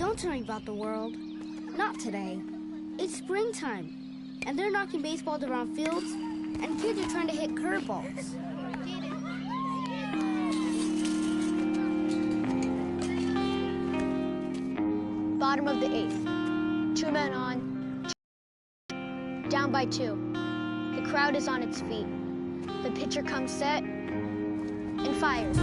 Don't tell me about the world. Not today. It's springtime, and they're knocking baseballs around fields, and kids are trying to hit curveballs. Bottom of the 8th. 2 men on. Down by 2. The crowd is on its feet. The pitcher comes set and fires.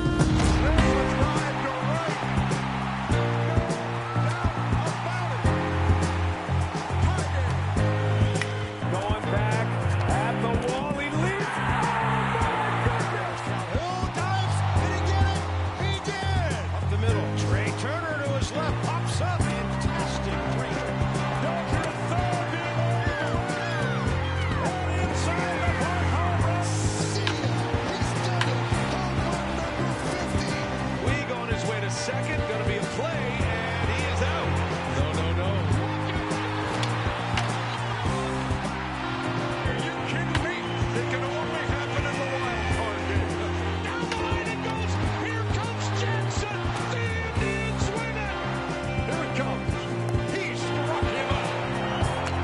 Going back at the wall, he leaps. Oh my goodness! Hill dives. Did he get it? He did. Up the middle, Trey Turner to his left, pops up. Fantastic break. Dodger third being overwhelmed. And inside the park, home run. He's done it. Home run number 50. Weig on his way to second. Going to be a play, and he is out. No. Are you kidding me? It can only happen in the wild card game. Down the line it goes. Here comes Jensen. The Indians win it. Here it comes. He struck him out.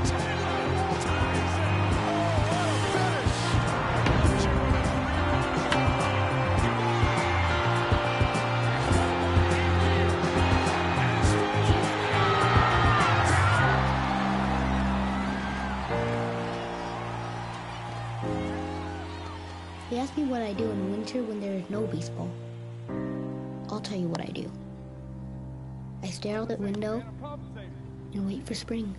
Taylor ties it. Oh, what a finish. They ask me what I do in winter when there is no baseball. I'll tell you what I do. I stare out the window and wait for spring.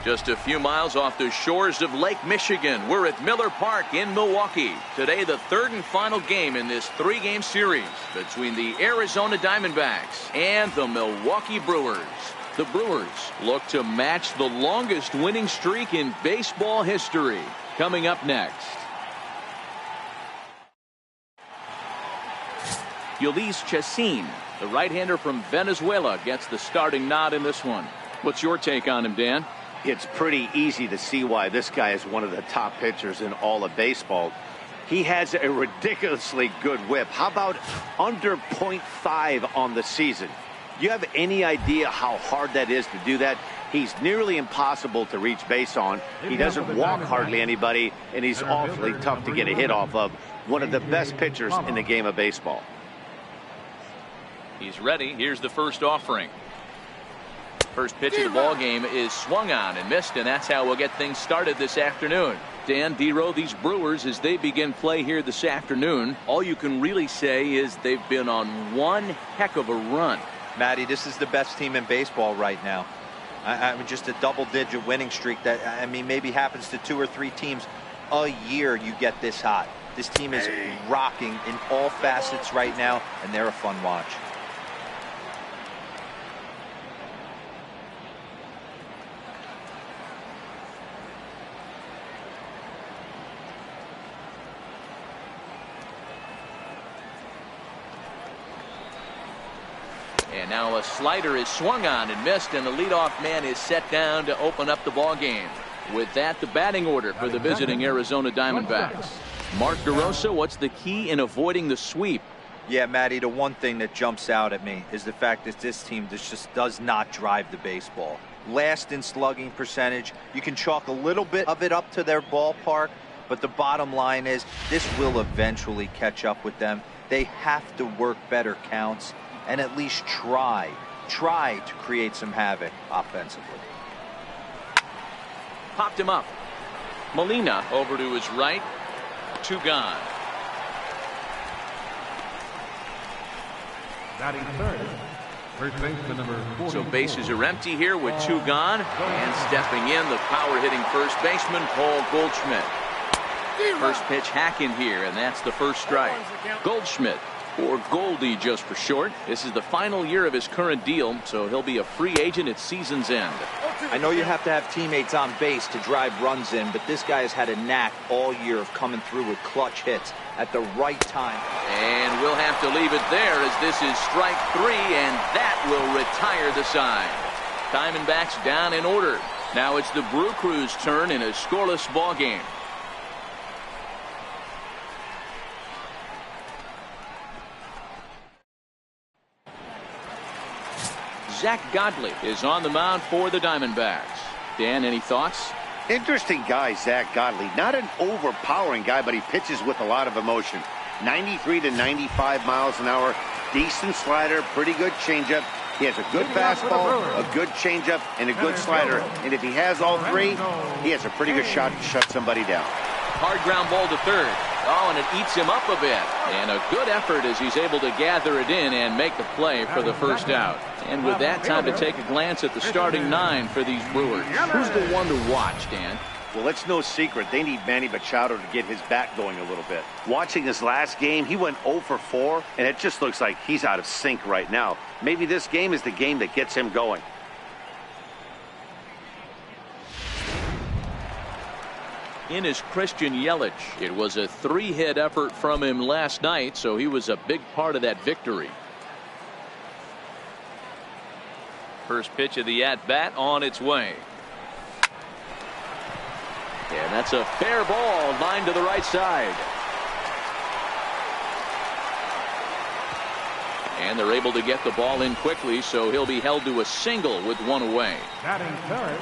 Just a few miles off the shores of Lake Michigan, we're at Miller Park in Milwaukee. Today, the third and final game in this three-game series between the Arizona Diamondbacks and the Milwaukee Brewers. The Brewers look to match the longest winning streak in baseball history. Coming up next. Ulysses Chacin, the right-hander from Venezuela, gets the starting nod in this one. What's your take on him, Dan? It's pretty easy to see why this guy is one of the top pitchers in all of baseball. He has a ridiculously good whip. How about under .5 on the season? Do you have any idea how hard that is to do that? He's nearly impossible to reach base on. He doesn't walk hardly anybody, and he's awfully tough to get a hit off of. One of the best pitchers in the game of baseball. He's ready. Here's the first offering. First pitch of the ball game is swung on and missed, and that's how we'll get things started this afternoon. Dan, D-Row, these Brewers, as they begin play here this afternoon, all you can really say is they've been on one heck of a run. Matty, this is the best team in baseball right now. I mean, just a double-digit winning streak that, I mean, maybe happens to 2 or 3 teams a year you get this hot. This team is rocking in all facets right now, and they're a fun watch. And now a slider is swung on and missed, and the leadoff man is set down to open up the ball game. With that, the batting order for the visiting Arizona Diamondbacks. Mark DeRosa, what's the key in avoiding the sweep? Yeah, Matty, the one thing that jumps out at me is the fact that this team just does not drive the baseball. Last in slugging percentage. You can chalk a little bit of it up to their ballpark, but the bottom line is this will eventually catch up with them. They have to work better counts and at least try to create some havoc offensively. Popped him up. Molina over to his right. 2 gone. Batting third, first baseman number 40. So bases are empty here with 2 gone. And stepping in, the power-hitting first baseman, Paul Goldschmidt. First pitch hack in here, and that's the first strike. Goldschmidt, or Goldie just for short. This is the final year of his current deal, so he'll be a free agent at season's end. I know you have to have teammates on base to drive runs in, but this guy has had a knack all year of coming through with clutch hits at the right time. And we'll have to leave it there as this is strike 3, and that will retire the side. Diamondbacks down in order. Now it's the Brew Crew's turn in a scoreless ball game. Zach Godley is on the mound for the Diamondbacks. Dan, any thoughts? Interesting guy, Zach Godley. Not an overpowering guy, but he pitches with a lot of emotion. 93 to 95 miles an hour. Decent slider, pretty good changeup. He has a good fastball, a good changeup, and a good slider. And if he has all 3, he has a pretty good shot to shut somebody down. Hard ground ball to third. Oh, and it eats him up a bit. And a good effort as he's able to gather it in and make the play for the first out. And with that, time to take a glance at the starting 9 for these Brewers. Who's the one to watch, Dan? Well, it's no secret. They need Manny Machado to get his bat going a little bit. Watching his last game, he went 0 for 4, and it just looks like he's out of sync right now. Maybe this game is the game that gets him going. In is Christian Yelich. It was a 3-hit effort from him last night, so he was a big part of that victory. First pitch of the at-bat on its way. And that's a fair ball, line to the right side. And they're able to get the ball in quickly, so he'll be held to a single with 1 away. Batting third.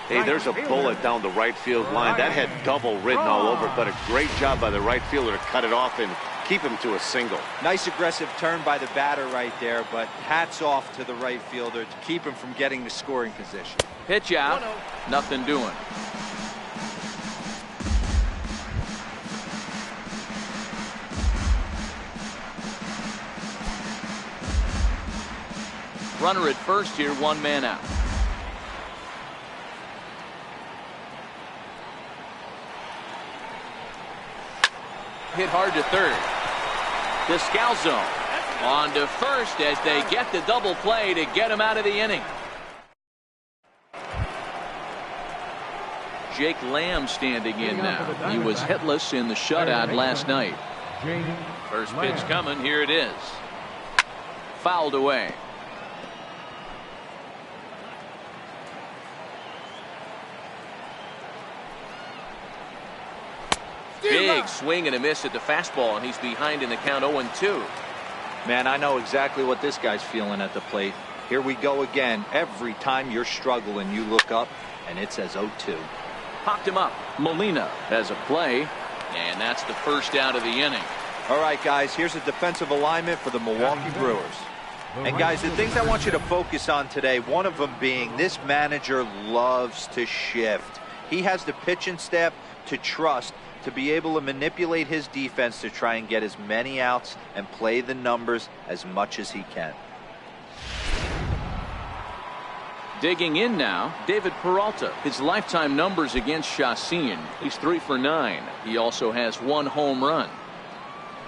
Hey, there's a bullet down the right field line. That had double written all over, but a great job by the right fielder to cut it off and keep him to a single. Nice aggressive turn by the batter right there, but hats off to the right fielder to keep him from getting the scoring position. Pitch out, nothing doing. Runner at first here, 1 man out. Hit hard to third. Descalzo on to first as they get the double play to get him out of the inning. Jake Lamb standing in now. He was hitless in the shutout last night. First pitch coming. Here it is. Fouled away. Big swing and a miss at the fastball, and he's behind in the count 0-2. Man, I know exactly what this guy's feeling at the plate. Here we go again. Every time you're struggling, you look up, and it says 0-2. Popped him up. Molina has a play, and that's the first out of the inning. All right, guys, here's a defensive alignment for the Milwaukee Brewers. And, guys, the things I want you to focus on today, one of them being this manager loves to shift. He has the pitching staff to trust to be able to manipulate his defense to try and get as many outs and play the numbers as much as he can. Digging in now, David Peralta. His lifetime numbers against Chacín. He's 3 for 9. He also has 1 home run.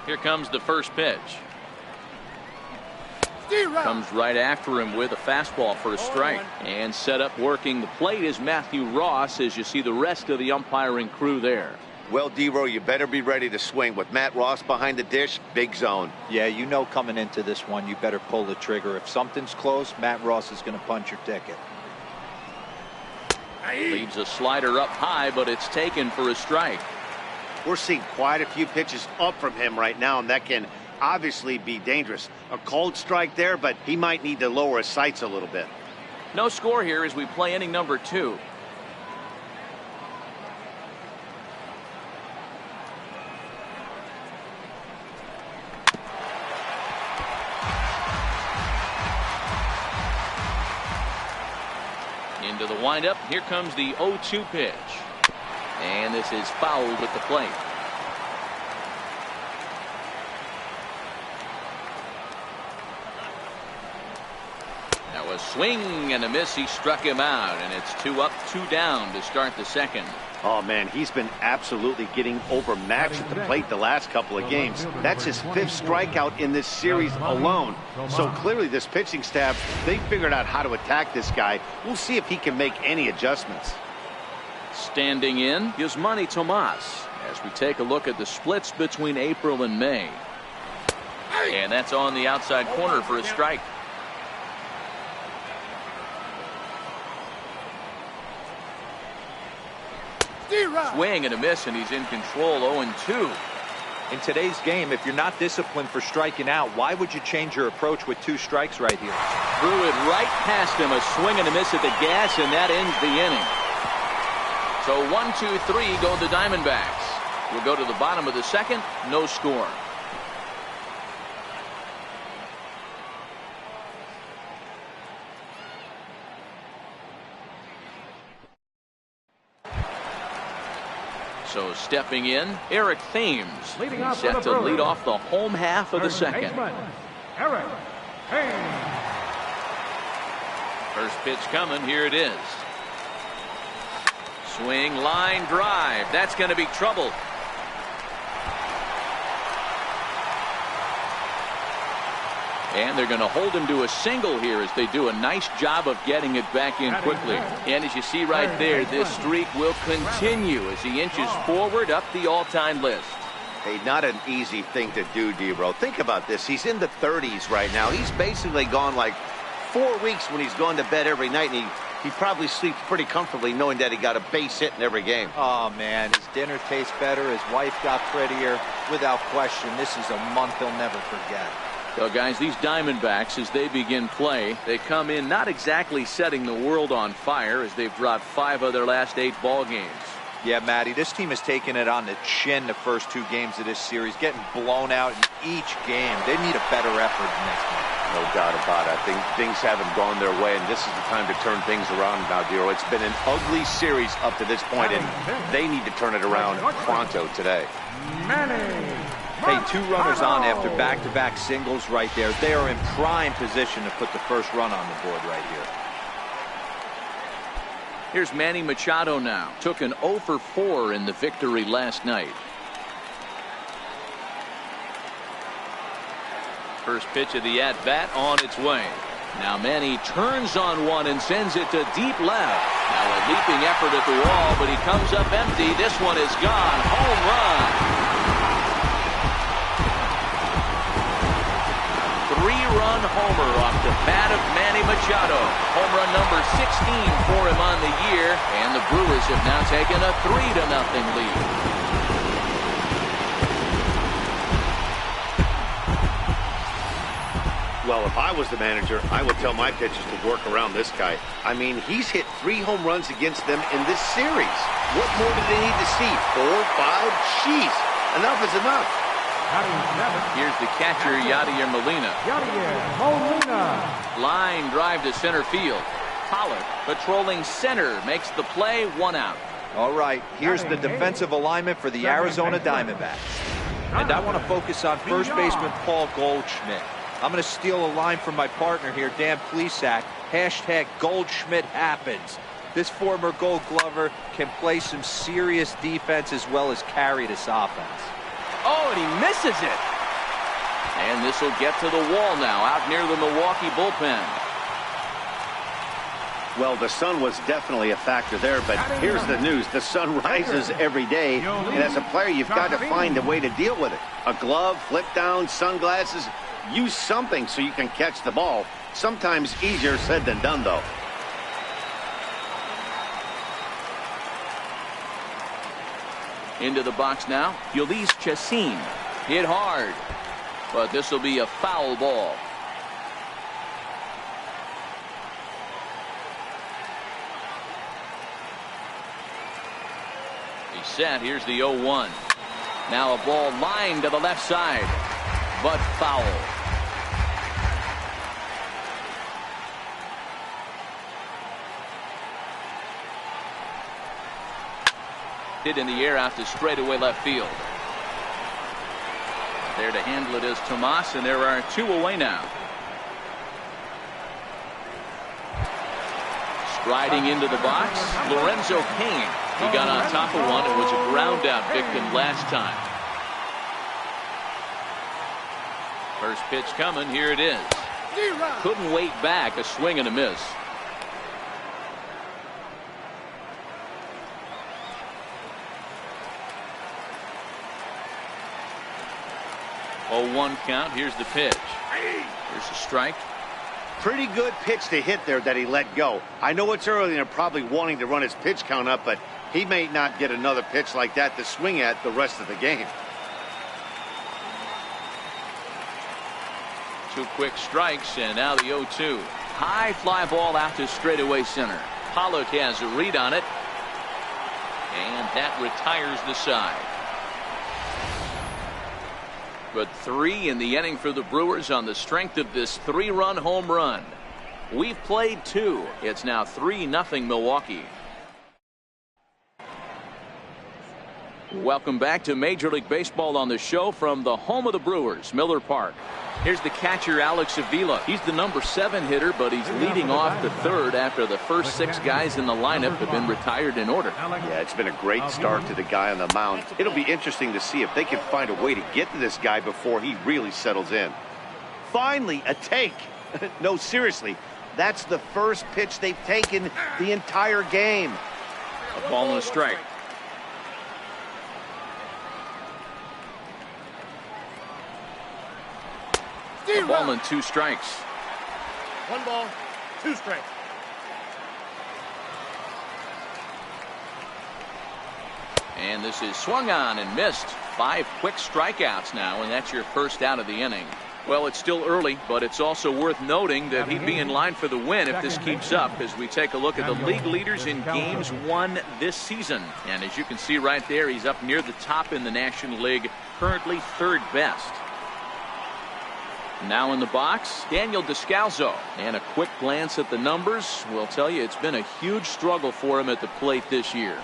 Here comes the first pitch. Comes right after him with a fastball for a strike. And set up working the plate is Matthew Ross, as you see the rest of the umpiring crew there. Well, D-Row, you better be ready to swing. With Matt Ross behind the dish, big zone. Yeah, you know coming into this one, you better pull the trigger. If something's close, Matt Ross is going to punch your ticket. Leaves a slider up high, but it's taken for a strike. We're seeing quite a few pitches up from him right now, and that can obviously be dangerous. A cold strike there, but he might need to lower his sights a little bit. No score here as we play inning number 2. Into the windup. Here comes the 0-2 pitch. And this is fouled at the plate. That was swing and a miss. He struck him out, and it's 2 up, 2 down to start the second. Oh, man, he's been absolutely getting overmatched at the plate the last couple of games. That's his 5th strikeout in this series alone. So clearly this pitching staff, they figured out how to attack this guy. We'll see if he can make any adjustments. Standing in is Manny Tomas as we take a look at the splits between April and May. And that's on the outside corner for a strike. Swing and a miss, and he's in control. 0-2. In today's game, if you're not disciplined for striking out, why would you change your approach with 2 strikes right here? Threw it right past him. A swing and a miss at the gas, and that ends the inning. So 1-2-3 go the Diamondbacks. We'll go to the bottom of the second. No score. So stepping in, Eric Thames. He's set to lead off the home half of the second. Eric Thames. First pitch coming. Here it is. Swing, line drive. That's going to be trouble. And they're going to hold him to a single here as they do a nice job of getting it back in quickly. And as you see right there, this streak will continue as he inches forward up the all-time list. Hey, not an easy thing to do, D-Bro. Think about this. He's in the 30s right now. He's basically gone like 4 weeks when he's gone to bed every night, and he probably sleeps pretty comfortably knowing that he got a base hit in every game. Oh, man, his dinner tastes better. His wife got prettier. Without question, this is a month he'll never forget. So, guys, these Diamondbacks, as they begin play, they come in not exactly setting the world on fire as they've dropped 5 of their last 8 ball games. Yeah, Matty, this team has taken it on the chin the first 2 games of this series, getting blown out in each game. They need a better effort next month. No doubt about it. I think things haven't gone their way, and this is the time to turn things around now, Dero. It's been an ugly series up to this point, and they need to turn it around pronto today. Hey, 2 runners on after back-to-back singles right there. They are in prime position to put the first run on the board right here. Here's Manny Machado now. Took an 0 for 4 in the victory last night. First pitch of the at-bat on its way. Now Manny turns on one and sends it to deep left. Now a leaping effort at the wall, but he comes up empty. This one is gone. Home run. Three-run homer off the bat of Manny Machado. Home run number 16 for him on the year, and the Brewers have now taken a 3-0 lead. Well, if I was the manager, I would tell my pitchers to work around this guy. I mean, he's hit 3 home runs against them in this series. What more do they need to see? 4, 5? Jeez, enough is enough. Here's the catcher, Yadier Molina. Line drive to center field. Pollock patrolling center makes the play, 1 out. All right, here's the defensive alignment for the Arizona Diamondbacks. And I want to focus on first baseman Paul Goldschmidt. I'm going to steal a line from my partner here, Dan Plesac. Hashtag Goldschmidt happens. This former Gold Glover can play some serious defense as well as carry this offense. Oh, and he misses it. And this will get to the wall now, out near the Milwaukee bullpen. Well, the sun was definitely a factor there, but here's the news. The sun rises every day, and as a player, you've got to find a way to deal with it. A glove, flip down, sunglasses. Use something so you can catch the ball. Sometimes easier said than done, though. Into the box now, Ulysses Chassin. Hit hard, but this will be a foul ball. He's set. Here's the 0-1. Now a ball lined to the left side, but foul. Hit in the air out to straightaway left field. There to handle it is Tomas, and there are 2 away now. Striding into the box, Lorenzo Cain. He got on top of one and was a ground out victim last time. First pitch coming, here it is. Couldn't wait back, a swing and a miss. Oh, 1 count. Here's the pitch. Here's a strike. Pretty good pitch to hit there that he let go. I know it's early and they're probably wanting to run his pitch count up, but he may not get another pitch like that to swing at the rest of the game. 2 quick strikes, and now the 0-2. High fly ball out to straightaway center. Pollock has a read on it, and that retires the side. But 3 in the inning for the Brewers on the strength of this 3-run home run. We've played 2. It's now 3-0 Milwaukee. Welcome back to Major League Baseball on the show from the home of the Brewers, Miller Park. Here's the catcher, Alex Avila. He's the number 7 hitter, but he's leading off the third after the first 6 guys in the lineup have been retired in order. Yeah, it's been a great start to the guy on the mound. It'll be interesting to see if they can find a way to get to this guy before he really settles in. Finally, a take. No, seriously, that's the first pitch they've taken the entire game. A ball and a strike. A ball and 2 strikes. 1 ball, 2 strikes. And this is swung on and missed. 5 quick strikeouts now, and that's your first out of the inning. Well, it's still early, but it's also worth noting that he'd be in line for the win if this keeps up as we take a look at the league leaders in games won this season. And as you can see right there, he's up near the top in the National League, currently 3rd best. Now in the box, Daniel Descalzo. And a quick glance at the numbers will tell you it's been a huge struggle for him at the plate this year.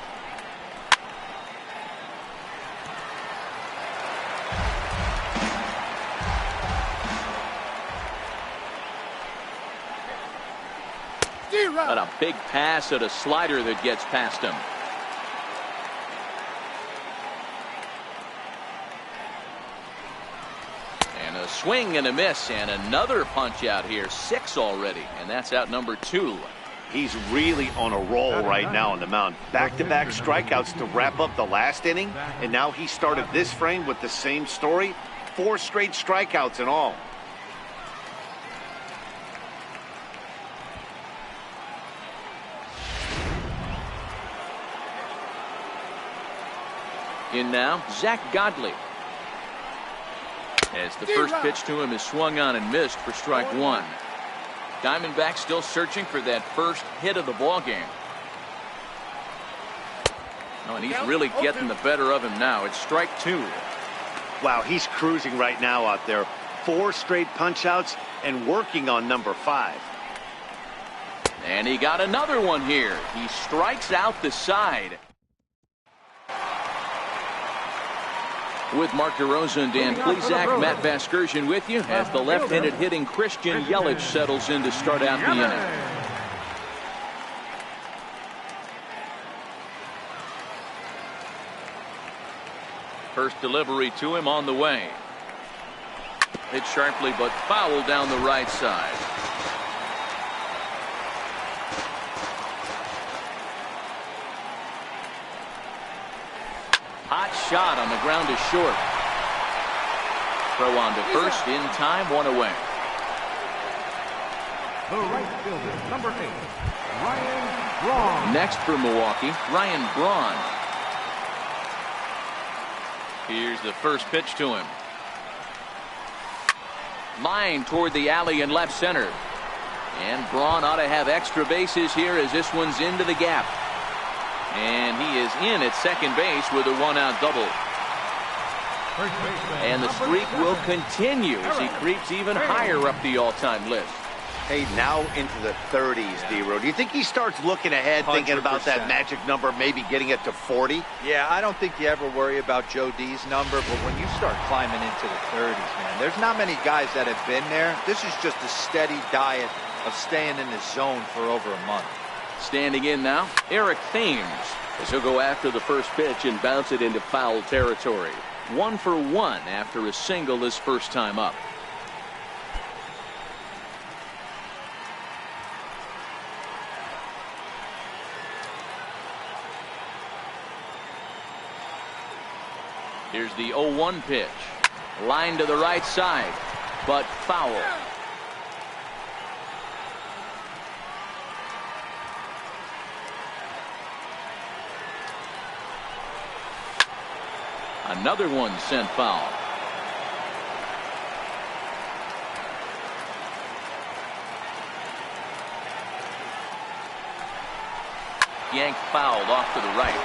But a big pass at a slider that gets past him. swing and a miss, and another punch out here. 6 already, and that's out number 2. He's really on a roll right now on the mound. Back-to-back strikeouts to wrap up the last inning, and now he started this frame with the same story. 4 straight strikeouts in all. In now, Zach Godley. As the first pitch to him is swung on and missed for strike 1. Diamondbacks still searching for that first hit of the ball game. Oh, and he's really getting the better of him now. It's strike 2. Wow, he's cruising right now out there. 4 straight punch-outs and working on number 5. And he got another one here. He strikes out the side. With Mark DeRosa and Dan Plesac, Matt Vasgersian with you as the left-handed hitting Christian Yelich settles in to start out the inning. First delivery to him on the way. Hit sharply but foul down the right side. Hot shot on the ground is short. Throw on to first in time, 1 away. The right fielder, number 8, Ryan Braun. Next for Milwaukee, Ryan Braun. Here's the first pitch to him. Line toward the alley in left center. And Braun ought to have extra bases here as this one's into the gap. And he is in at second base with a 1-out double. And the streak will continue as he creeps even higher up the all-time list. Hey, now into the 30s, D-Row. Do you think he starts looking ahead, thinking about that 100%. magic number, maybe getting it to 40? Yeah, I don't think you ever worry about Joe D's number, but when you start climbing into the 30s, man, there's not many guys that have been there. This is just a steady diet of staying in the zone for over a month. Standing in now, Eric Thames, as he'll go after the first pitch and bounce it into foul territory. 1 for 1 after a single his first time up. Here's the 0-1 pitch. Line to the right side, but foul. Another one sent foul. Yanked fouled off to the right.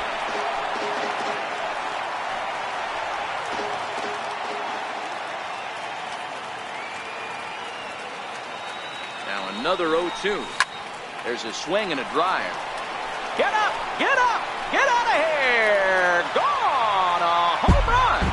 Now another 0-2. There's a swing and a drive. Get up! Get up! Get out of here! Gone! A home run!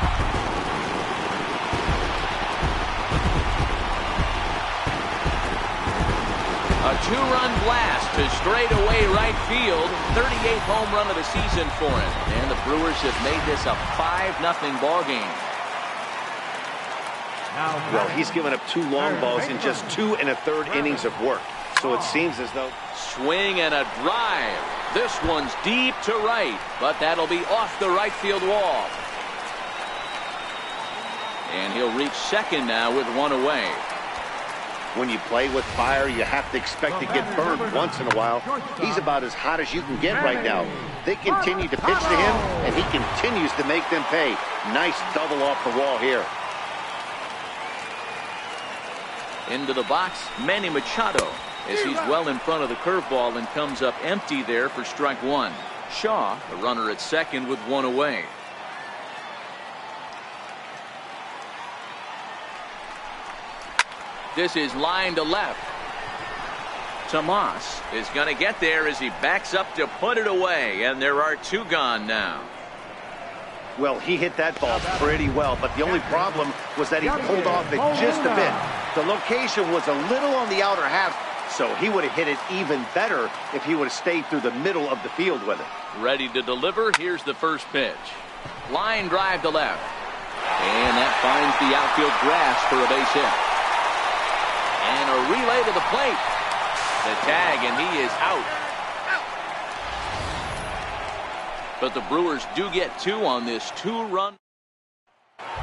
A 2-run blast to straightaway right field. 38th home run of the season for him. And the Brewers have made this a 5-0 ball game. Well, he's given up 2 long balls in just 2 1/3 innings of work. So it seems as though... Swing and a drive. This one's deep to right, but that'll be off the right field wall. And he'll reach second now with 1 away. When you play with fire, you have to expect to get burned once in a while. He's about as hot as you can get right now. They continue to pitch to him, and he continues to make them pay. Nice double off the wall here. Into the box, Manny Machado, as he's well in front of the curveball and comes up empty there for strike 1. Shaw, the runner at second with 1 away. This is line to left. Tomas is going to get there as he backs up to put it away, and there are 2 gone now. Well, he hit that ball pretty well, but the only problem was that he pulled off it just a bit. The location was a little on the outer half, so he would have hit it even better if he would have stayed through the middle of the field with it. Ready to deliver. Here's the first pitch. Line drive to left. And that finds the outfield grass for a base hit. And a relay to the plate. The tag, and he is out. But the Brewers do get two on this two-run.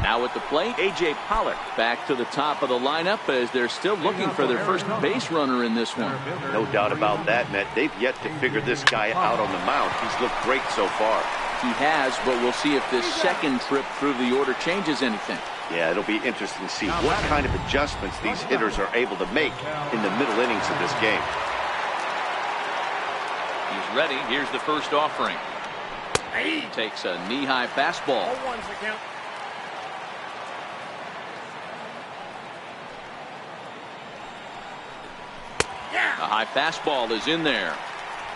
Now at the plate, A.J. Pollock back to the top of the lineup as they're still looking for their first base runner in this one. No doubt about that, Matt. They've yet to figure this guy out on the mound. He's looked great so far. He has, but we'll see if this second trip through the order changes anything. Yeah, it'll be interesting to see what kind of adjustments these hitters are able to make in the middle innings of this game. He's ready. Here's the first offering. He takes a knee-high fastball. A high fastball is in there.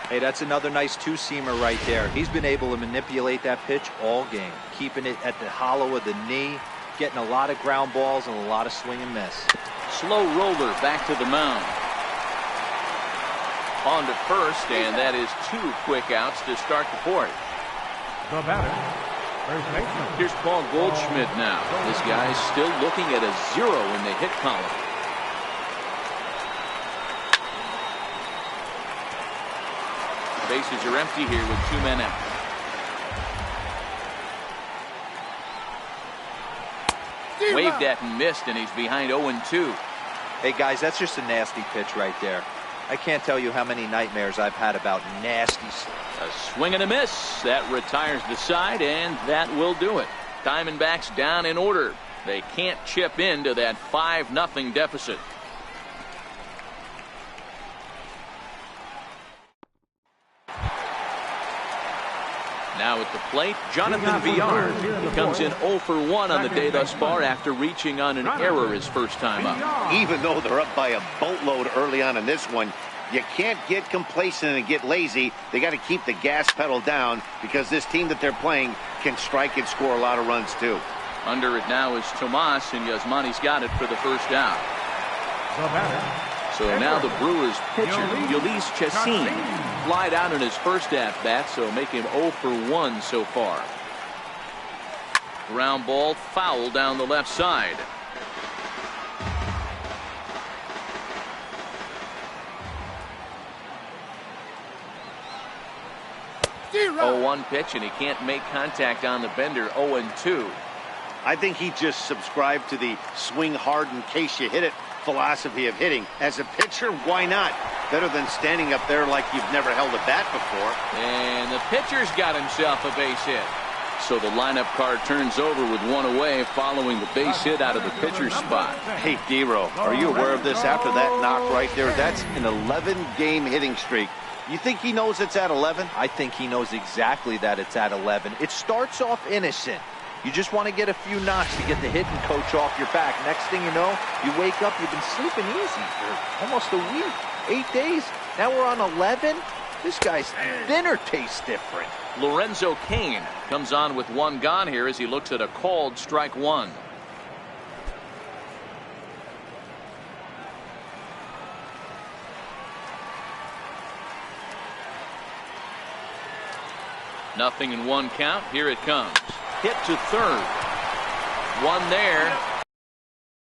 Hey, that's another nice two-seamer right there. He's been able to manipulate that pitch all game, keeping it at the hollow of the knee, getting a lot of ground balls and a lot of swing and miss. Slow roller back to the mound. On to first, and that is two quick outs to start the fourth. The batter, first baseman. Here's Paul Goldschmidt now. This guy's still looking at a 0 in the hit column. Bases are empty here with 2 men out. Waved at and missed, and he's behind 0-2. Hey, guys, that's just a nasty pitch right there. I can't tell you how many nightmares I've had about nasty. A swing and a miss. That retires the side, and that will do it. Diamondbacks down in order. They can't chip into that 5-0 deficit. Now at the plate, Jonathan Villar. He comes in 0 for 1 on the day thus far after reaching on an error his first time up. Even though they're up by a boatload early on in this one, you can't get complacent and get lazy. They got to keep the gas pedal down because this team that they're playing can strike and score a lot of runs too. Under it now is Tomas, and Yasmani's got it for the first out. The batter. So now the Brewers pitcher, Ulysses Chassin, flied out in his first at-bat, so make him 0 for 1 so far. Ground ball foul down the left side. Oh, 1 pitch, and he can't make contact on the bender. 0-2. I think he just subscribed to the swing hard in case you hit it philosophy of hitting. As a pitcher, why not? Better than standing up there like you've never held a bat before. And the pitcher's got himself a base hit. So the lineup card turns over with 1 away following the base hit out of the pitcher's spot. Hey, D-Row, are you aware of this after that knock right there? That's an 11-game hitting streak. You think he knows it's at 11? I think he knows exactly that it's at 11. It starts off innocent. You just want to get a few knocks to get the hitting coach off your back. Next thing you know, you wake up, you've been sleeping easy for almost a week, 8 days. Now we're on 11. This guy's dinner tastes different. Lorenzo Cain comes on with 1 gone here as he looks at a called strike 1. Nothing in 1 count. Here it comes. Hit to third. 1 there.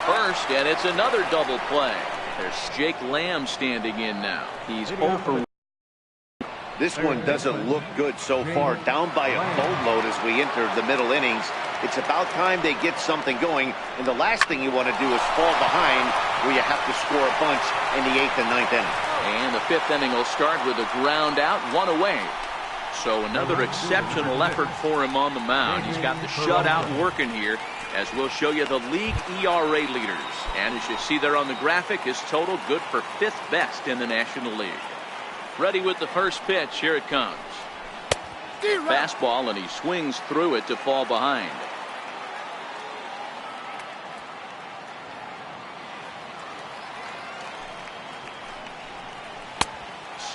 First, and it's another double play. There's Jake Lamb standing in now. He's 0 for 1. This one doesn't look good so far. Down by a boatload as we enter the middle innings. It's about time they get something going, and the last thing you want to do is fall behind where you have to score a bunch in the 8th and 9th inning. And the 5th inning will start with a ground out, 1 away. So another exceptional effort for him on the mound. He's got the shutout working here, as we'll show you the league ERA leaders. And as you see there on the graphic, his total good for 5th best in the National League. Ready with the first pitch. Here it comes. Fastball, and he swings through it to fall behind.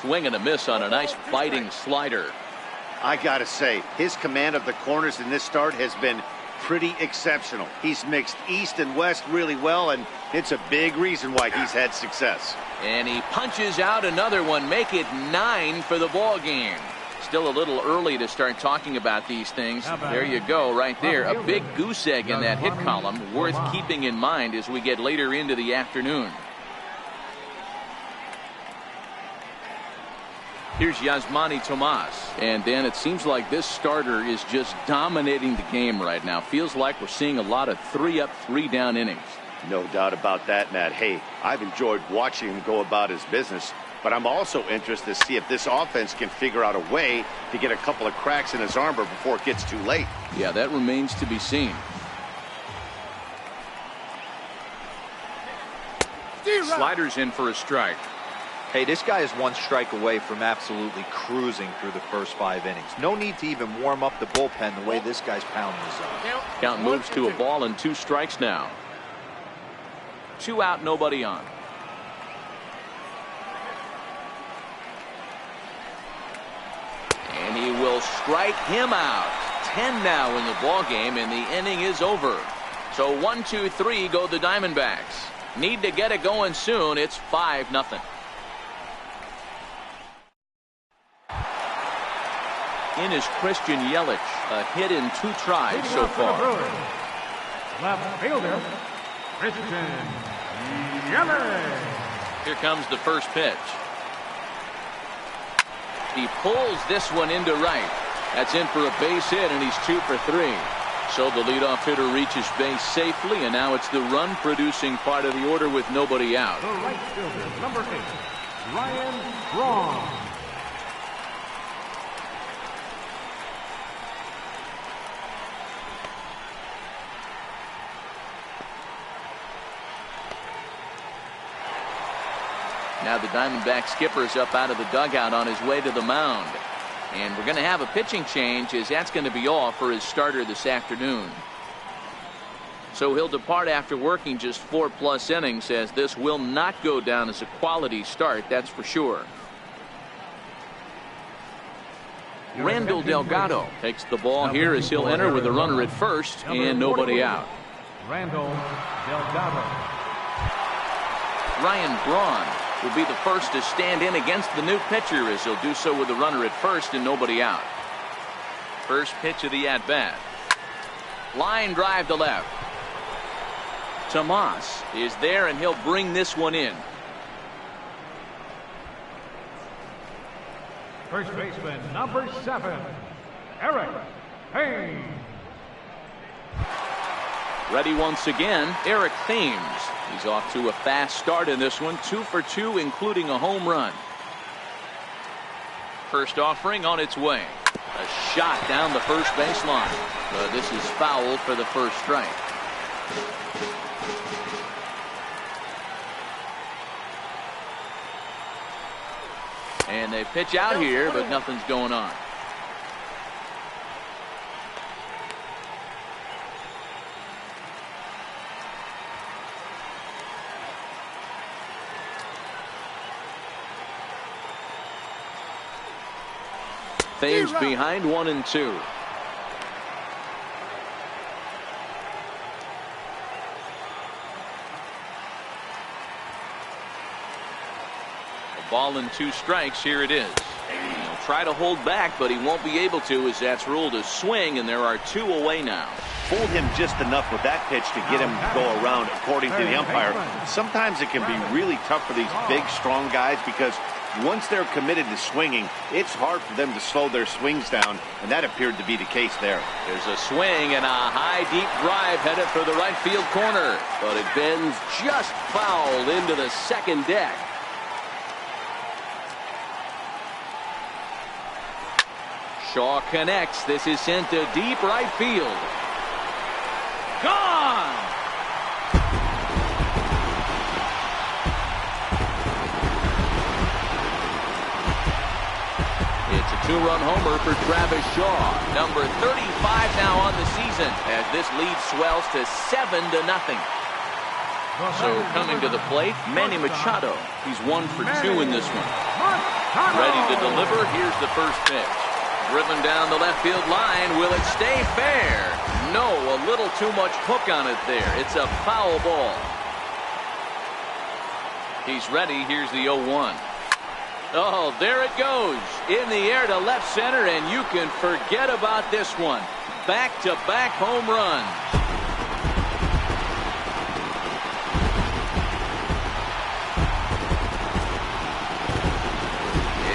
Swing and a miss on a nice biting slider. I gotta say, his command of the corners in this start has been pretty exceptional. He's mixed east and west really well, and it's a big reason why he's had success. And he punches out another one, make it 9 for the ball game. Still a little early to start talking about these things. There you go, right there. A big goose egg in that hit column, worth keeping in mind as we get later into the afternoon. Here's Yasmani Tomas. And Dan, it seems like this starter is just dominating the game right now. Feels like we're seeing a lot of 3-up, 3-down innings. No doubt about that, Matt. Hey, I've enjoyed watching him go about his business, but I'm also interested to see if this offense can figure out a way to get a couple of cracks in his armor before it gets too late. Yeah, that remains to be seen. Sliders in for a strike. Hey, this guy is one strike away from absolutely cruising through the first 5 innings. No need to even warm up the bullpen the way this guy's pounding the zone. Count moves to a ball and 2 strikes now. 2 out, nobody on. And he will strike him out. 10 now in the ball game, and the inning is over. So 1, 2, 3 go the Diamondbacks. Need to get it going soon. It's 5-0. In is Christian Yelich, a hit in 2 tries so far. Left fielder, Christian Yelich. Here comes the first pitch. He pulls this one into right. That's in for a base hit, and he's 2 for 3. So the leadoff hitter reaches base safely, and now it's the run-producing part of the order with nobody out. The right fielder, number 8, Ryan Braun. Now the Diamondback skipper's up out of the dugout on his way to the mound. And we're going to have a pitching change, as that's going to be all for his starter this afternoon. So he'll depart after working just 4+ innings, as this will not go down as a quality start, that's for sure. Randall Delgado takes the ball here as he'll enter with a runner at first and nobody out. Randall Delgado. Ryan Braun will be the first to stand in against the new pitcher, as he'll do so with a runner at first and nobody out. First pitch of the at-bat. Line drive to left. Tomas is there, and he'll bring this one in. First baseman, number 7, Eric Haynes. Ready once again, Eric Thames. He's off to a fast start in this one, 2 for 2, including a home run. First offering on its way. A shot down the first baseline. But this is foul for the first strike. And they pitch out here, but nothing's going on. Thames behind 1-2. A ball and 2 strikes. Here it is. He'll try to hold back, but he won't be able to, as that's ruled a swing, and there are 2 away now. Fooled him just enough with that pitch to get him to go around, according to the umpire. Sometimes it can be really tough for these big, strong guys, because once they're committed to swinging, it's hard for them to slow their swings down, and that appeared to be the case there. There's a swing and a high, deep drive headed for the right field corner, but it bends just foul into the second deck. Shaw connects. This is sent to deep right field. Gone! It's a 2-run homer for Travis Shaw, number 35 now on the season, as this lead swells to 7-0. So coming to the plate, Manny Machado. He's 1 for 2 in this one. Ready to deliver. Here's the first pitch. Driven down the left field line. Will it stay fair? No, a little too much hook on it there. It's a foul ball. He's ready. Here's the 0-1. Oh, there it goes. In the air to left center, and you can forget about this one. Back-to-back home runs.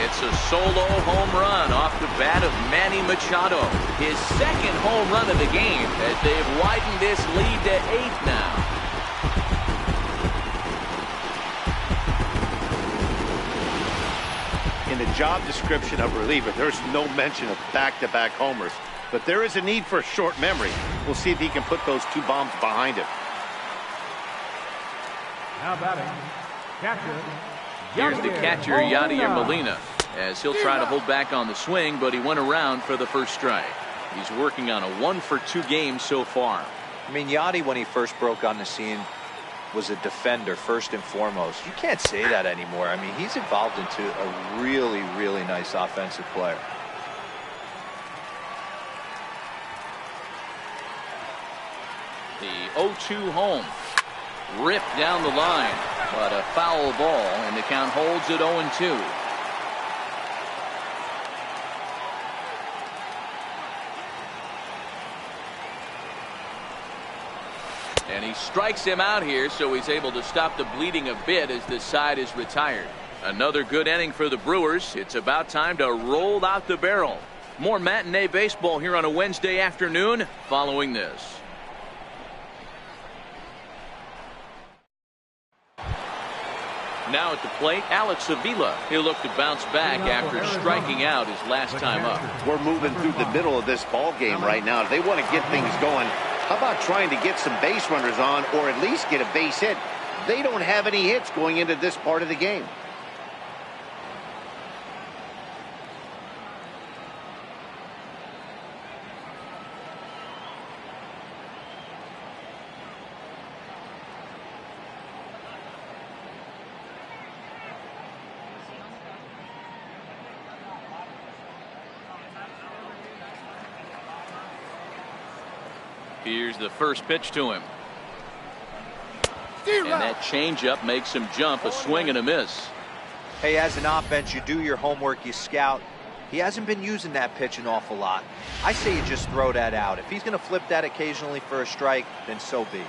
It's a solo home run off the bat of Manny Machado. His second home run of the game as they've widened this lead to 8 now. In the job description of reliever, there's no mention of back-to-back homers. But there is a need for a short memory. We'll see if he can put those 2 bombs behind him. Now batting, catcher. Here's the catcher, Yadier Molina, as he'll try to hold back on the swing, but he went around for the first strike. He's working on a 1-for-2 game so far. I mean, Yadi, when he first broke on the scene, was a defender first and foremost. You can't say that anymore. I mean, he's evolved into a really, really nice offensive player. The 0-2 home. Ripped down the line, but a foul ball, and the count holds at 0-2. And he strikes him out here, so he's able to stop the bleeding a bit as this side is retired. Another good inning for the Brewers. It's about time to roll out the barrel. More matinee baseball here on a Wednesday afternoon following this. Now at the plate, Alex Avila. He'll look to bounce back after striking out his last time up. We're moving through the middle of this ball game right now. If they want to get things going, how about trying to get some base runners on or at least get a base hit? They don't have any hits going into this part of the game. Here's the first pitch to him. And that changeup makes him jump, a swing and a miss. Hey, as an offense, you do your homework, you scout. He hasn't been using that pitch an awful lot. I say you just throw that out. If he's going to flip that occasionally for a strike, then so be it.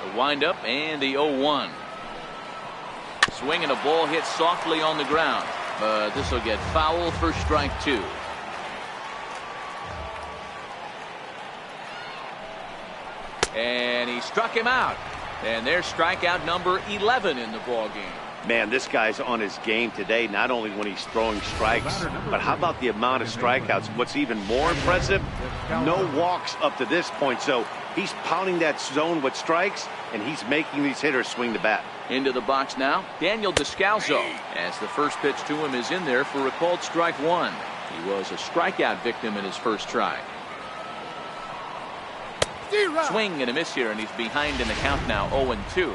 The windup and the 0-1. Swing and a ball hit softly on the ground, but this will get foul for strike 2. And he struck him out. And there's strikeout number 11 in the ball game. Man, this guy's on his game today, not only when he's throwing strikes, but how about the amount of strikeouts? What's even more impressive, no walks up to this point. So he's pounding that zone with strikes, and he's making these hitters swing the bat. Into the box now, Daniel Descalso, as the first pitch to him is in there for a called strike 1. He was a strikeout victim in his first try. Swing and a miss here, and he's behind in the count now, 0-2.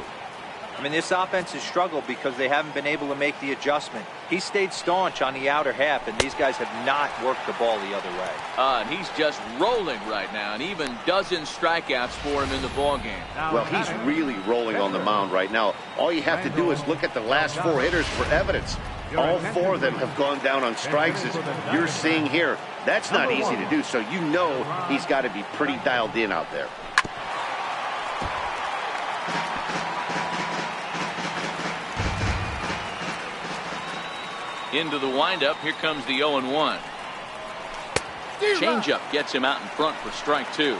I mean, this offense has struggled because they haven't been able to make the adjustment. He stayed staunch on the outer half, and these guys have not worked the ball the other way. And he's just rolling right now, and even dozens strikeouts for him in the ball game. Well, he's really rolling on the mound right now. All you have to do is look at the last 4 hitters for evidence. All 4 of them have gone down on strikes, as you're seeing here. That's not easy to do, so you know he's got to be pretty dialed in out there. Into the windup, here comes the 0-1. Changeup gets him out in front for strike 2.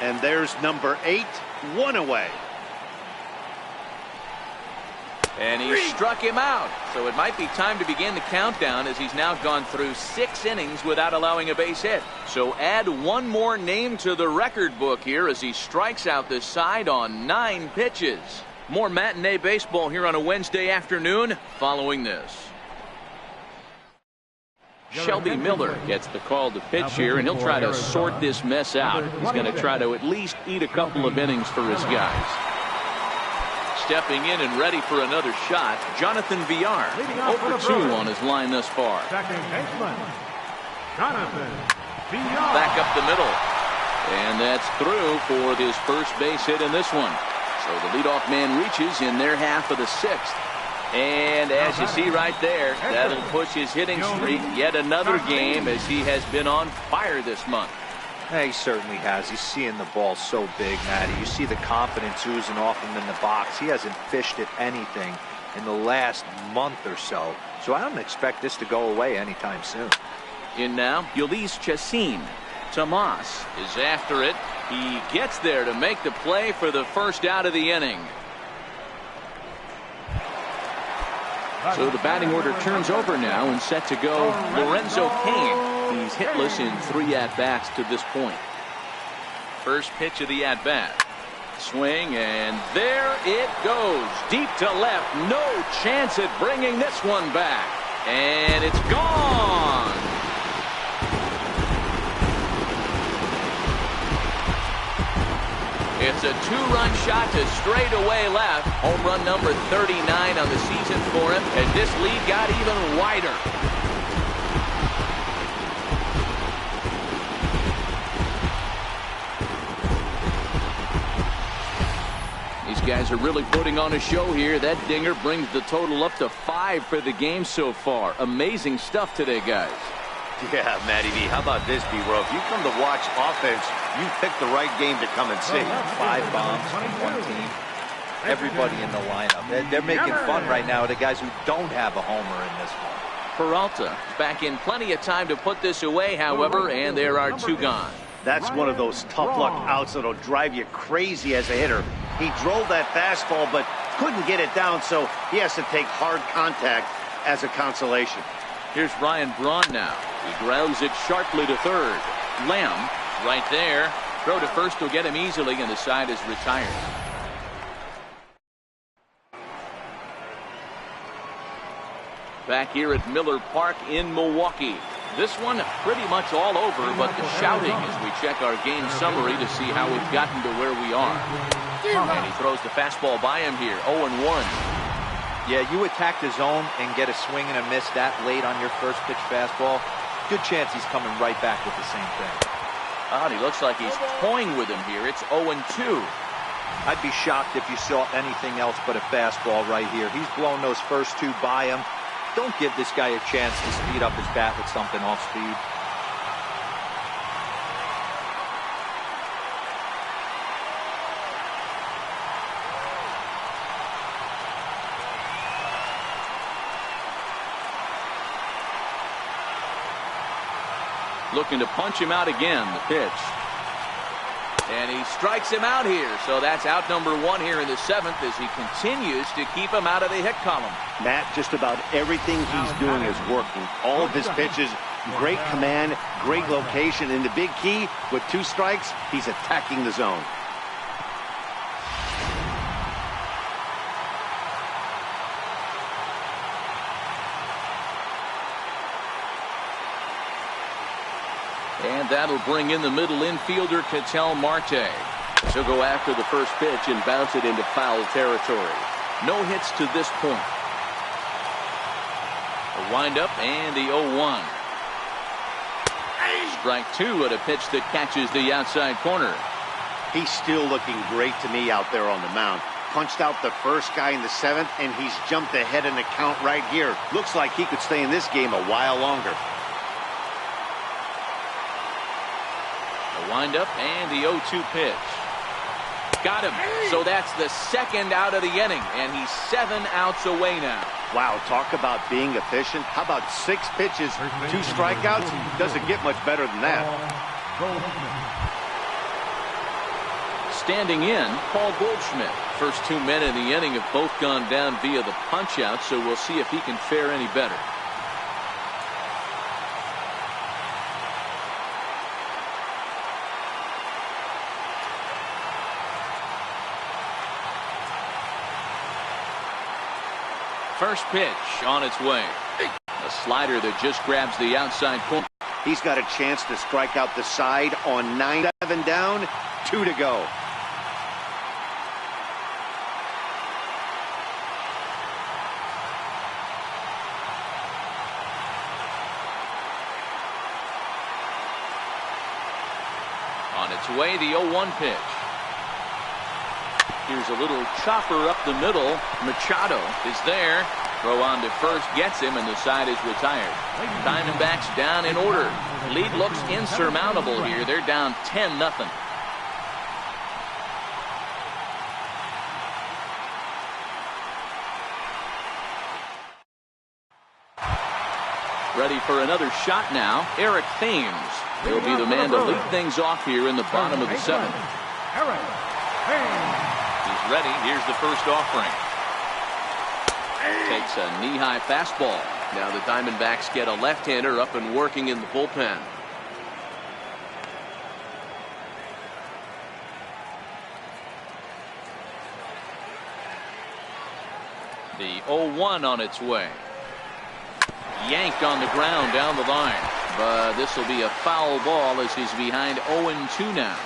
And there's number 8, 1 away. And he struck him out. So it might be time to begin the countdown, as he's now gone through 6 innings without allowing a base hit. So add 1 more name to the record book here as he strikes out this side on 9 pitches. More matinee baseball here on a Wednesday afternoon following this. Shelby Miller gets the call to pitch here, and he'll try to sort this mess out. He's going to try to at least eat a couple of innings for his guys. Stepping in and ready for another shot, Jonathan Villar, 0-2 on his line thus far. Back up the middle. And that's through for his first base hit in this one. So the leadoff man reaches in their half of the sixth. And as you see right there, that'll push his hitting streak yet another game as he has been on fire this month. Yeah, he certainly has. He's seeing the ball so big, Matty. You see the confidence oozing off him in the box. He hasn't fished at anything in the last month or so. So I don't expect this to go away anytime soon. In now, Ulysse Chassin. Tomas is after it. He gets there to make the play for the first out of the inning. So the batting order turns over now and set to go Lorenzo Cain. He's hitless in 3 at-bats to this point. First pitch of the at-bat. Swing, and there it goes. Deep to left. No chance at bringing this one back. And it's gone. It's a 2-run shot to straightaway left. Home run number 39 on the season for him as this lead got even wider. These guys are really putting on a show here. That dinger brings the total up to 5 for the game so far. Amazing stuff today, guys. Yeah, Matty V, how about this, B-Row? If you come to watch offense, you pick the right game to come and see. 5 bombs from one team. Everybody in the lineup. They're making fun right now of the guys who don't have a homer in this one. Peralta back in plenty of time to put this away, however, and there are 2 gone. That's one of those tough luck outs that'll drive you crazy as a hitter. He drove that fastball, but couldn't get it down, so he has to take hard contact as a consolation. Here's Ryan Braun now. He grounds it sharply to third. Lamb right there. Throw to first will get him easily, and the side is retired. Back here at Miller Park in Milwaukee. This one pretty much all over, but the shouting as we check our game summary to see how we've gotten to where we are. And he throws the fastball by him here. 0-1. Yeah, you attack the zone and get a swing and a miss that late on your first pitch fastball. Good chance he's coming right back with the same thing. Oh, he looks like he's toying with him here. It's 0-2. I'd be shocked if you saw anything else but a fastball right here. He's blown those first 2 by him. Don't give this guy a chance to speed up his bat with something off speed. Looking to punch him out again, the pitch. And he strikes him out here. So that's out number 1 here in the 7th as he continues to keep him out of the hit column. Matt, just about everything he's doing is working. All of his pitches, great command, great location. And the big key, with 2 strikes, he's attacking the zone. And that'll bring in the middle infielder, Ketel Marte. He'll go after the first pitch and bounce it into foul territory. No hits to this point. A windup and the 0-1. Strike 2 at a pitch that catches the outside corner. He's still looking great to me out there on the mound. Punched out the first guy in the 7th, and he's jumped ahead in the count right here. Looks like he could stay in this game a while longer. A windup and the 0-2 pitch. Got him. So that's the 2nd out of the inning, and he's 7 outs away now. Wow, talk about being efficient. How about 6 pitches, 2 strikeouts? Doesn't get much better than that. Standing in, Paul Goldschmidt. First 2 men in the inning have both gone down via the punch-out, so we'll see if he can fare any better. First pitch on its way. A slider that just grabs the outside corner. He's got a chance to strike out the side on 9-7 down, 2 to go. On its way, the 0-1 pitch. Here's a little chopper up the middle. Machado is there. Throw on to first gets him, and the side is retired. Diamondbacks down in order. Lead looks insurmountable here. They're down 10-0. Ready for another shot now. Eric Thames will be the man to lead things off here in the bottom of the seventh. He's ready. Here's the first offering. Takes a knee-high fastball. Now the Diamondbacks get a left-hander up and working in the bullpen. The 0-1 on its way. Yanked on the ground down the line. But this will be a foul ball as he's behind 0-2 now.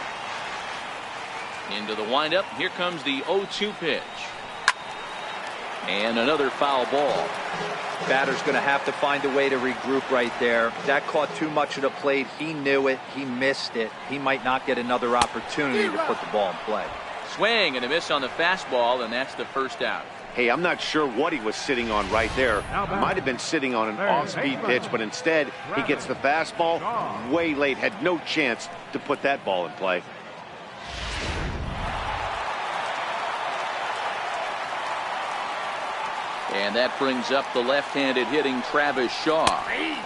Into the windup. Here comes the 0-2 pitch. And another foul ball. Batter's going to have to find a way to regroup right there. That caught too much of the plate. He knew it. He missed it. He might not get another opportunity to put the ball in play. Swing and a miss on the fastball, and that's the first out. Hey, I'm not sure what he was sitting on right there. Might have been sitting on an off-speed pitch, but instead he gets the fastball way late. Had no chance to put that ball in play. And that brings up the left-handed hitting Travis Shaw,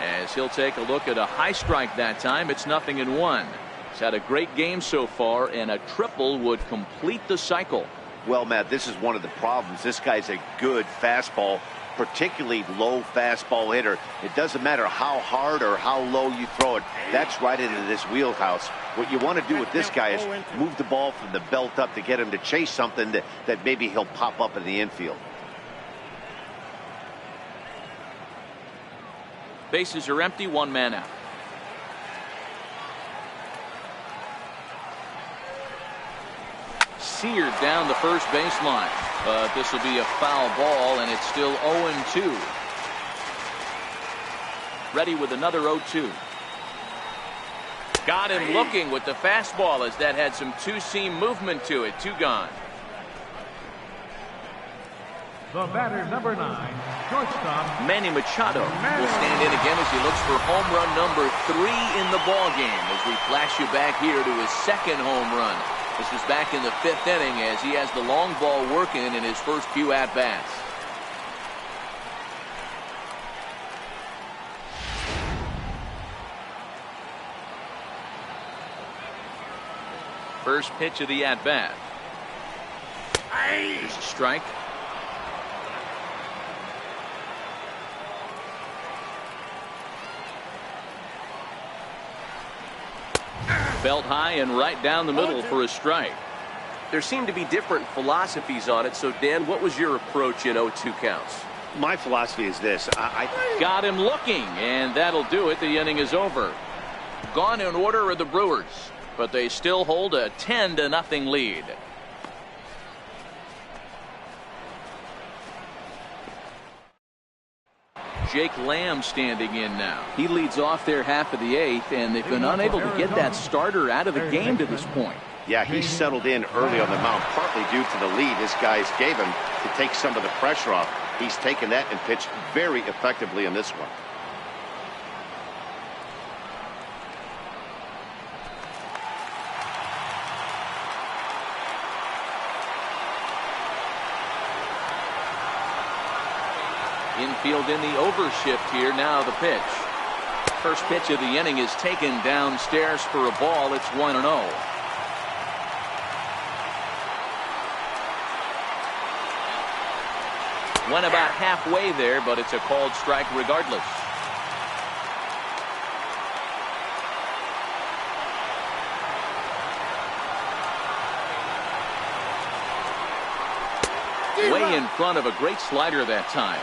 as he'll take a look at a high strike that time. It's 0-1. He's had a great game so far, and a triple would complete the cycle. Well, Matt, this is one of the problems. This guy's a good fastball, particularly low fastball hitter. It doesn't matter how hard or how low you throw it. That's right into this wheelhouse. What you want to do with this guy is move the ball from the belt up to get him to chase something that maybe he'll pop up in the infield. Bases are empty, one man out. Seared down the first baseline, but this will be a foul ball, and it's still 0-2. Ready with another 0-2. Got him looking with the fastball, as that had some two-seam movement to it. 2 gone. The batter, number 9, shortstop Manny Machado will stand in again as he looks for home run number 3 in the ball game, as we flash you back here to his second home run. This was back in the 5th inning, as he has the long ball working in his first few at-bats. First pitch of the at-bat. Here's a strike. Belt high and right down the middle for a strike. There seem to be different philosophies on it. So, Dan, what was your approach in 0-2 counts? My philosophy is this. I got him looking, and that'll do it. The inning is over. Gone in order are the Brewers, but they still hold a 10-0 lead. Jake Lamb standing in now. He leads off their half of the 8th, and they've been unable to get that starter out of the game to this point. Yeah, he settled in early on the mound, partly due to the lead his guys gave him to take some of the pressure off. He's taken that and pitched very effectively in this one. Infield in the overshift here. Now the pitch. First pitch of the inning is taken downstairs for a ball. It's 1-0. Went about halfway there, but it's a called strike regardless. Way in front of a great slider that time.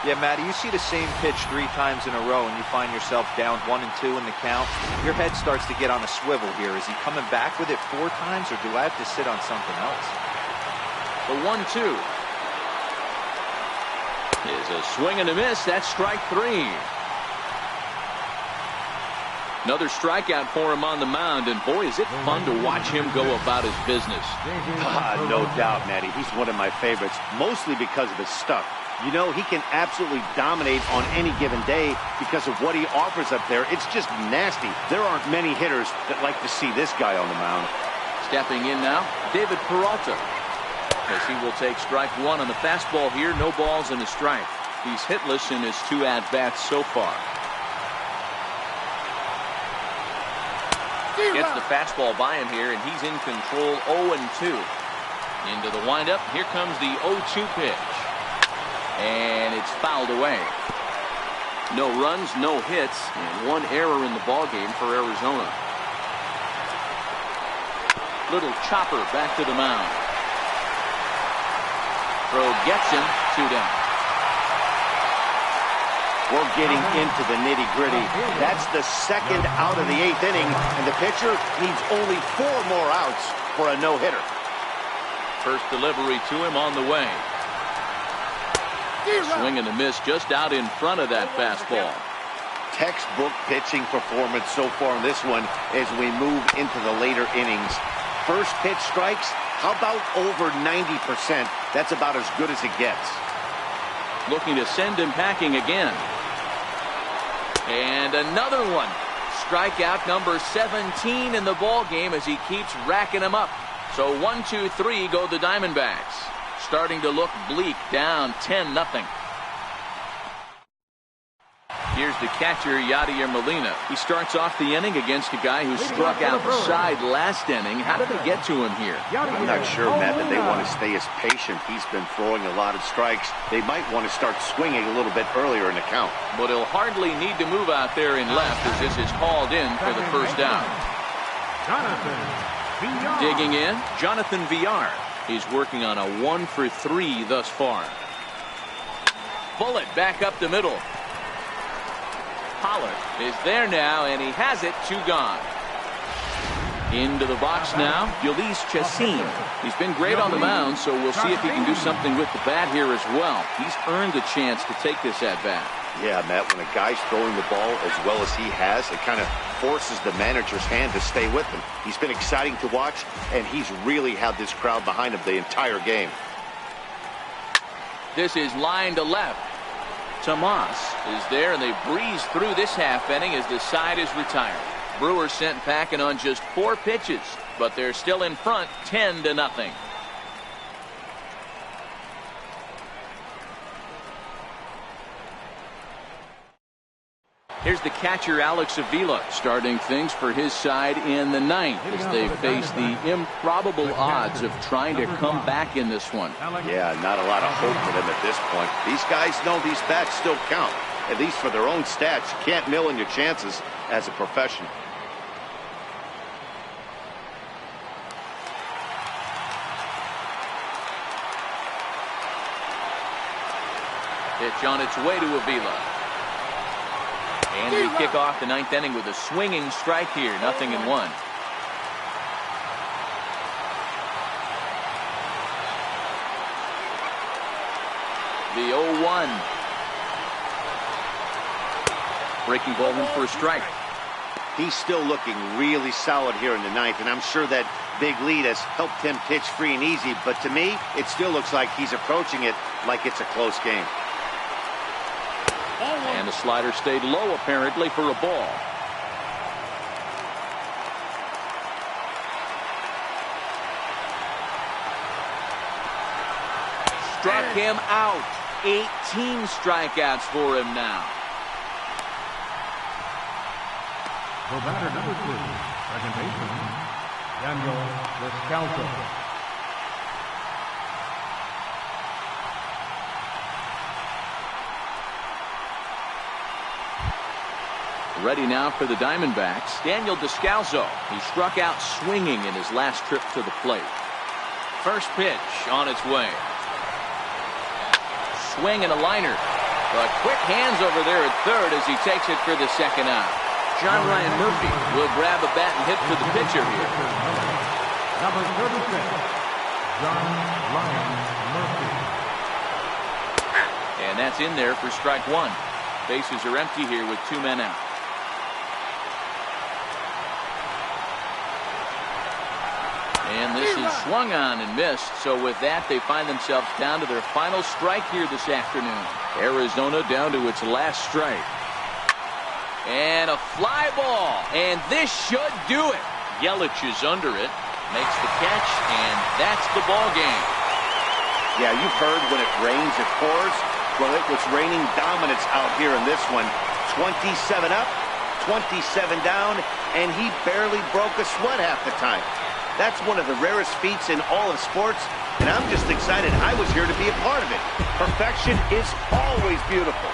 Yeah, Matty, you see the same pitch 3 times in a row and you find yourself down 1-2 in the count. Your head starts to get on a swivel here. Is he coming back with it 4 times, or do I have to sit on something else? The 1-2 is a swing and a miss. That's strike 3. Another strikeout for him on the mound, and boy, is it fun to watch him go about his business. No doubt, Matty. He's one of my favorites, mostly because of his stuff. You know, he can absolutely dominate on any given day because of what he offers up there. It's just nasty. There aren't many hitters that like to see this guy on the mound. Stepping in now, David Peralta, as he will take strike one on the fastball here. No balls and a strike. He's hitless in his 2 at-bats so far. Gets the fastball by him here, and he's in control. 0-2. Into the windup. Here comes the 0-2 pitch. And it's fouled away. No runs, no hits, and 1 error in the ballgame for Arizona. Little chopper back to the mound. Throw gets him. 2 down. We're getting into the nitty-gritty. That's the second out of the 8th inning, and the pitcher needs only 4 more outs for a no-hitter. First delivery to him on the way. Swing and a miss just out in front of that fastball. Textbook pitching performance so far in this one as we move into the later innings. First pitch strikes, how about over 90%? That's about as good as it gets. Looking to send him packing again. And another one. Strikeout number 17 in the ball game as he keeps racking them up. So 1, 2, 3 go the Diamondbacks. Starting to look bleak, down 10-0. Here's the catcher, Yadier Molina. He starts off the inning against a guy who struck outside last inning. How did they get to him here? I'm not sure, Matt, that they want to stay as patient. He's been throwing a lot of strikes. They might want to start swinging a little bit earlier in the count. But he'll hardly need to move out there in left as this is called in for the first out. Digging in, Jonathan Villar. He's working on a 1 for 3 thus far. Bullet back up the middle. Pollard is there now, and he has it. 2 gone. Into the box now, Ulysses Chassin. He's been great on the mound, so we'll see if he can do something with the bat here as well. He's earned the chance to take this at bat. Yeah, Matt, when a guy's throwing the ball as well as he has, it kind of forces the manager's hand to stay with him. He's been exciting to watch, and he's really had this crowd behind him the entire game. This is line to left. Tomas is there, and they breeze through this half inning as the side is retired. Brewers sent packing on just 4 pitches, but they're still in front 10-0. Here's the catcher, Alex Avila, starting things for his side in the 9th as they face the improbable odds of trying to come back in this one. Yeah, not a lot of hope for them at this point. These guys know these bats still count, at least for their own stats. You can't mill in your chances as a professional. Pitch on its way to Avila. And we kick off the 9th inning with a swinging strike here. 0-1. The 0-1. Breaking ball in for a strike. He's still looking really solid here in the 9th, and I'm sure that big lead has helped him pitch free and easy, but to me, it still looks like he's approaching it like it's a close game. And the slider stayed low, apparently, for a ball. Struck him out. 18 strikeouts for him now. For batter number 2, second baseman, Daniel Descalso. Ready now for the Diamondbacks, Daniel Descalso. He struck out swinging in his last trip to the plate. First pitch on its way. Swing and a liner. But quick hands over there at third as he takes it for the second out. John Ryan Murphy will grab a bat and hit for the pitcher here. Number 36, John Ryan Murphy. And that's in there for strike 1. Bases are empty here with 2 men out. And this is swung on and missed. So with that, they find themselves down to their final strike here this afternoon. Arizona down to its last strike. And a fly ball. And this should do it. Yelich is under it. Makes the catch, and that's the ball game. Yeah, you've heard when it rains, it pours. Well, it was raining dominance out here in this one. 27 up, 27 down, and he barely broke a sweat half the time. That's one of the rarest feats in all of sports, and I'm just excited I was here to be a part of it. Perfection is always beautiful.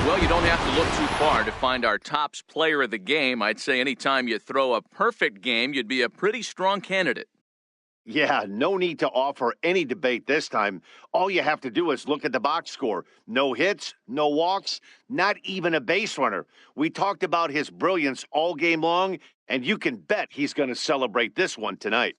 Well, you don't have to look too far to find our tops player of the game. I'd say anytime you throw a perfect game, you'd be a pretty strong candidate. Yeah, no need to offer any debate this time. All you have to do is look at the box score. No hits, no walks, not even a base runner. We talked about his brilliance all game long, and you can bet he's going to celebrate this one tonight.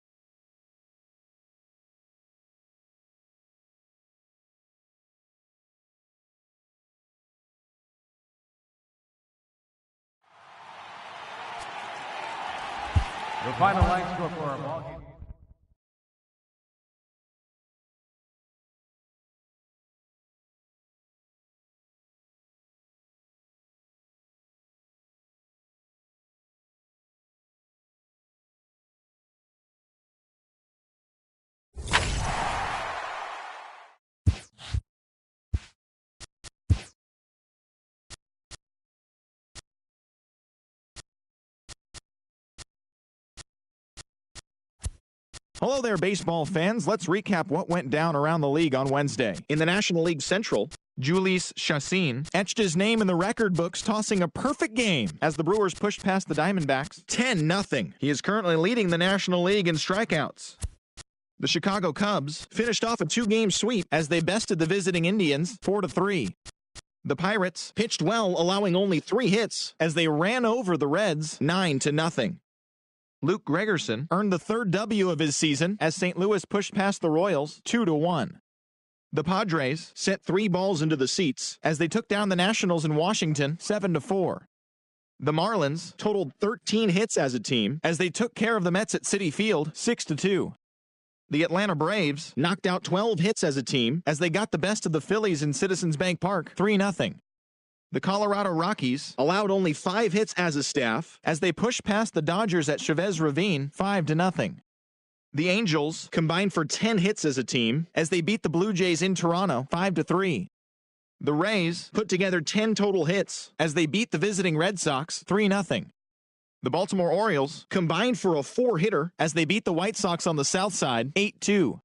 The final line score for our ball game. Hello there, baseball fans. Let's recap what went down around the league on Wednesday. In the National League Central, Jhoulys Chacin etched his name in the record books, tossing a perfect game as the Brewers pushed past the Diamondbacks 10-0. He is currently leading the National League in strikeouts. The Chicago Cubs finished off a 2-game sweep as they bested the visiting Indians 4-3. The Pirates pitched well, allowing only 3 hits as they ran over the Reds 9-0. Luke Gregerson earned the 3rd W of his season as St. Louis pushed past the Royals 2-1. The Padres sent 3 balls into the seats as they took down the Nationals in Washington 7-4. The Marlins totaled 13 hits as a team as they took care of the Mets at Citi Field 6-2. The Atlanta Braves knocked out 12 hits as a team as they got the best of the Phillies in Citizens Bank Park 3-0. The Colorado Rockies allowed only 5 hits as a staff as they pushed past the Dodgers at Chavez Ravine 5-0. The Angels combined for 10 hits as a team as they beat the Blue Jays in Toronto 5-3. The Rays put together 10 total hits as they beat the visiting Red Sox 3-0. The Baltimore Orioles combined for a 4-hitter as they beat the White Sox on the South Side 8-2.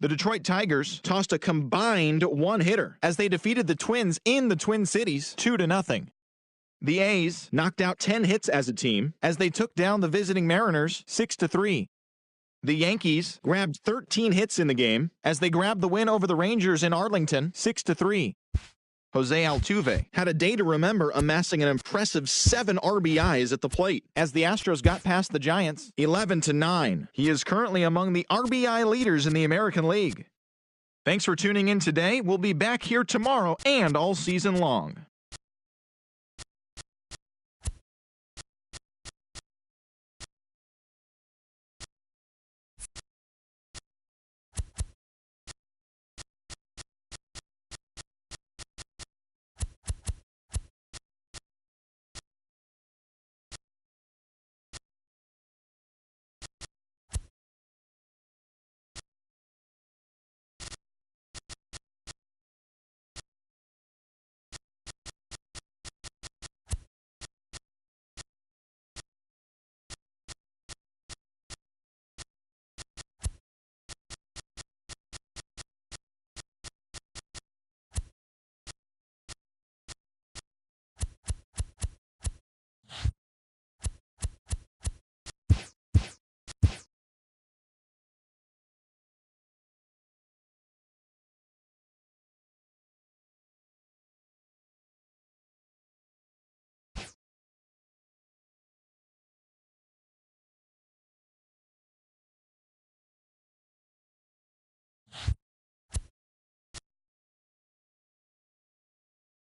The Detroit Tigers tossed a combined 1-hitter as they defeated the Twins in the Twin Cities 2-0. The A's knocked out 10 hits as a team as they took down the visiting Mariners 6-3. The Yankees grabbed 13 hits in the game as they grabbed the win over the Rangers in Arlington 6-3. Jose Altuve had a day to remember, amassing an impressive 7 RBIs at the plate as the Astros got past the Giants 11-9. He is currently among the RBI leaders in the American League. Thanks for tuning in today. We'll be back here tomorrow and all season long.